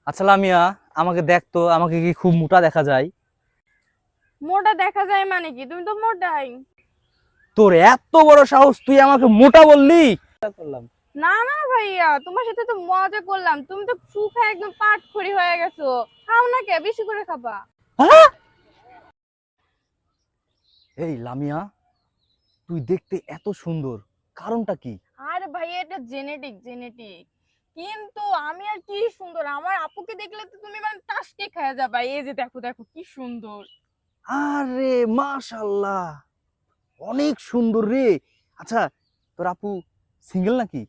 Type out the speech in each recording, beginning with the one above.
আচ্ছা লামিয়া, আমাকে দেখতো, আমাকে কি খুব মোটা দেখা যায়? মোটা দেখা যায় মানে কি? তুমি তো মোটাই। তোর এত বড় সাহস, তুই আমাকে মোটা বললি? করলাম। না না ভাইয়া, তোমার সাথে তো মজা করলাম। তুমি তো সুখে একদম পাটখড়ি হয়ে গেছো। খাও না, কে বেশি করে খাবা। হ্যাঁ? এই লামিয়া, তুই দেখতে এত সুন্দর, কারণটা কি? আরে ভাইয়া, এটা জেনেটিক জেনেটিক। কিন্তু আমি আর কি সুন্দর, আমার আপুকে দেখলে তো তুমি মানে টাসকে খেয়ে যাবা। এই যে দেখো দেখো কি সুন্দর। আরে মাশাআল্লাহ, অনেক সুন্দর রে। আচ্ছা, তোর আপু সিঙ্গেল নাকি?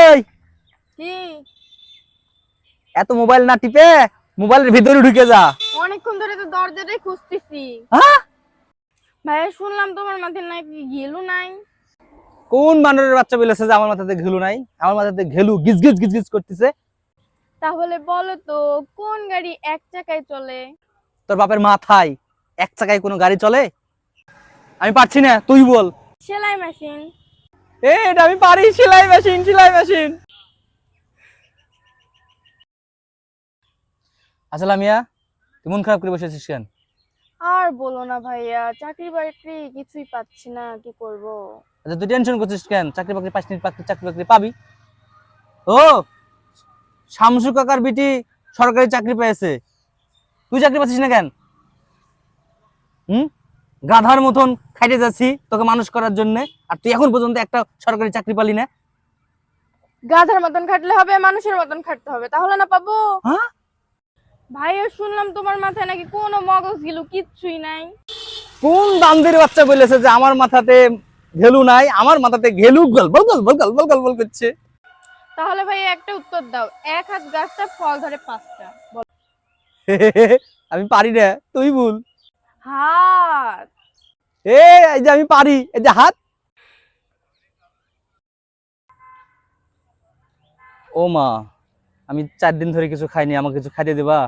এই, কি? এত মোবাইল না টিপে মোবাইলের ভিতরে ঢুকে যা। অনেকক্ষণ ধরে তো দরজাটাই খুঁজতেছি। হ্যাঁ? ভাইয়া, শুনলাম তোমার মাথায় নাকি ঘিলু নাই। কোন বানরের বাচ্চা বলেছে যে আমার মাথাতে ঘেলু নাই? আমার মাথাতে ঘেলু গিজ গিজ গিজ গিজ করতেছে। তাহলে বলো তো, কোন গাড়ি এক চাকায় চলে? তোর বাপের মাথায় এক চাকায় কোনো গাড়ি চলে? আমি পারছি না, তুই বল। সেলাই মেশিন। এটা আমি পারি, সেলাই মেশিন, সেলাই মেশিন। আচ্ছা লামিয়া, তুই মন খারাপ করে বসেছিস কেন? আর বলো না ভাইয়া, চাকরি বাকরি কিছুই পাচ্ছি না, কি করব। আচ্ছা, তুই টেনশন করছিস কেন? চাকরি বাকরি পাসনি, চাকরি বাকরি পাবি। ও, শামসু কাকার বিটি সরকারি চাকরি পেয়েছে, তুই চাকরি পাচ্ছিস না কেন? হুম? গাধার মতন খাইতে যাচ্ছি তোকে মানুষ করার জন্য, আর তুই এখন পর্যন্ত একটা সরকারি চাকরি পালি না। গাধার মতন খাটলে হবে, মানুষের মতন খাটতে হবে, তাহলে না পাবো। হ্যাঁ? ভাইয়া, শুনলাম তোমার মাথায় নাকি কোনো মগজ গিলু কিচ্ছুই নাই। কোন বান্দির বাচ্চা বলেছে যে আমার মাথাতে ঘেলু নাই? আমার মাথাতে ঘেলু গল বল গল বল গল বল গল বল করছে। তাহলে ভাইয়া একটা উত্তর দাও, এক হাত গাছটা ফল ধরে পাঁচটা, বলো। আমি পারি না, তুই বল। হাত। এই যে আমি পারি, এই যে হাত। ও মা, আমি 4 দিন ধরে কিছু খাইনি, আমাকে কিছু খাইতে দেবা?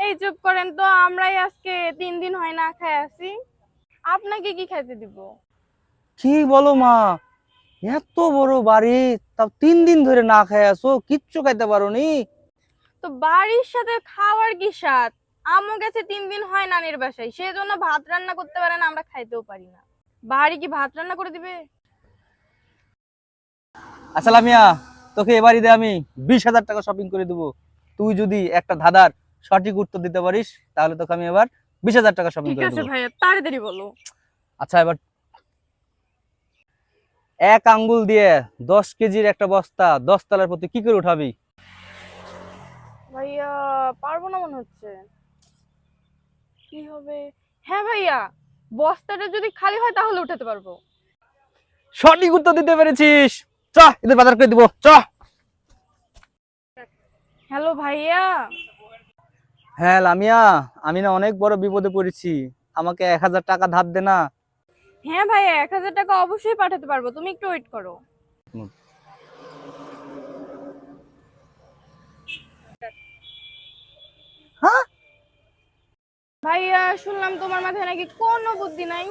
এই চুপ করেন তো, আমরাই আজকে 3 দিন হয় না খাই আছি। আপনাকে কি খাইতে দিব? কি বলো মা, এত বড় বাড়ি, তাও 3 দিন ধরে না খাই আসো, কিচ্ছু খাইতে পারো নি? তো বাড়ির সাথে খাওয়ার কি স্বাদ। আম্মু গেছে 3 দিন হয় নানির বাসায়, সেই জন্য ভাত রান্না করতে পারে না, আমরা খাইতেও পারি না। বাড়ি কি ভাত রান্না করে দিবে? আচ্ছা লামিয়া, তোকে এবার ঈদে আমি 20,000 টাকা শপিং করে দেবো। তুই যদি একটা ধাঁধার সঠিক উত্তর দিতে পারিস, তাহলে তোকে আমি এবার 20,000 টাকা শপিং ঠিক করে আছে দেবো। ভাইয়া, তাড়াতাড়ি বলো। আচ্ছা, এবার এক আঙ্গুল দিয়ে 10 কেজির একটা বস্তা 10 তলার প্রতি কি করে উঠাবি? ভাইয়া, পারবো না মনে হচ্ছে। কি হবে? হ্যাঁ ভাইয়া, বস্তাটা যদি খালি হয় তাহলে উঠাতে পারবো। সঠিক উত্তর দিতে পেরেছিস। চ, এদের বাজার করে দিব, চ। হ্যালো ভাইয়া। হ্যাঁ লামিয়া, আমি না অনেক বড় বিপদে পড়েছি, আমাকে 1,000 টাকা ধার দে না। হ্যাঁ ভাইয়া, 1,000 টাকা অবশ্যই পাঠাতে পারবো, তুমি একটু ওয়েট করো। হ্যাঁ? ভাইয়া, শুনলাম তোমার মাথায় নাকি কোনো বুদ্ধি নাই।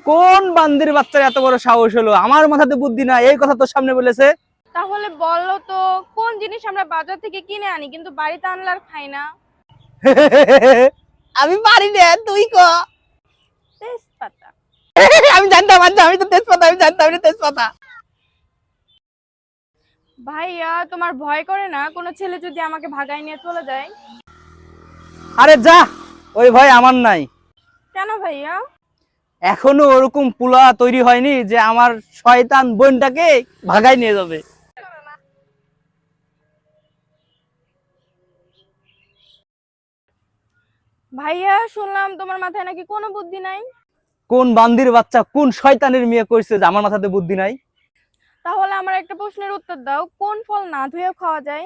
কোন বান্দির বাচ্চার এত বড় সাহস হলো আমার মাথাতে বুদ্ধি না এই কথা তোর সামনে বলেছে? তাহলে বলো তো, কোন জিনিস আমরা বাজার থেকে কিনে আনি কিন্তু বাড়িতে আনলে আর খাই না? আমি পারি না, তুই ক। তেজপাতা। আমি জানতাম, আচ্ছা আমি তো তেজপাতা, আমি জানতাম এটা তেজপাতা। ভাইয়া, তোমার ভয় করে না কোনো ছেলে যদি আমাকে ভাগায় নিয়ে চলে যায়? আরে যা, ওই ভয় আমার নাই। কেন ভাইয়া? এখনো ওরকম পুলা তৈরি হয়নি যে আমার শয়তান বোনটাকে ভাগাই নিয়ে যাবে। ভাইয়া, শুনলাম তোমার মাথায় নাকি কোনো বুদ্ধি নাই। কোন বান্দির বাচ্চা, কোন শয়তানের মেয়ে কইছে যে আমার মাথাতে বুদ্ধি নাই? তাহলে আমার একটা প্রশ্নের উত্তর দাও, কোন ফল না ধুয়ে খাওয়া যায়?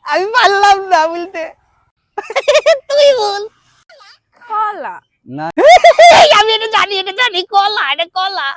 আমি পারলাম না বলতে, তুই বল। কলা। না, আমি এটা জানি, এটা জানি, কলা, এটা কলা।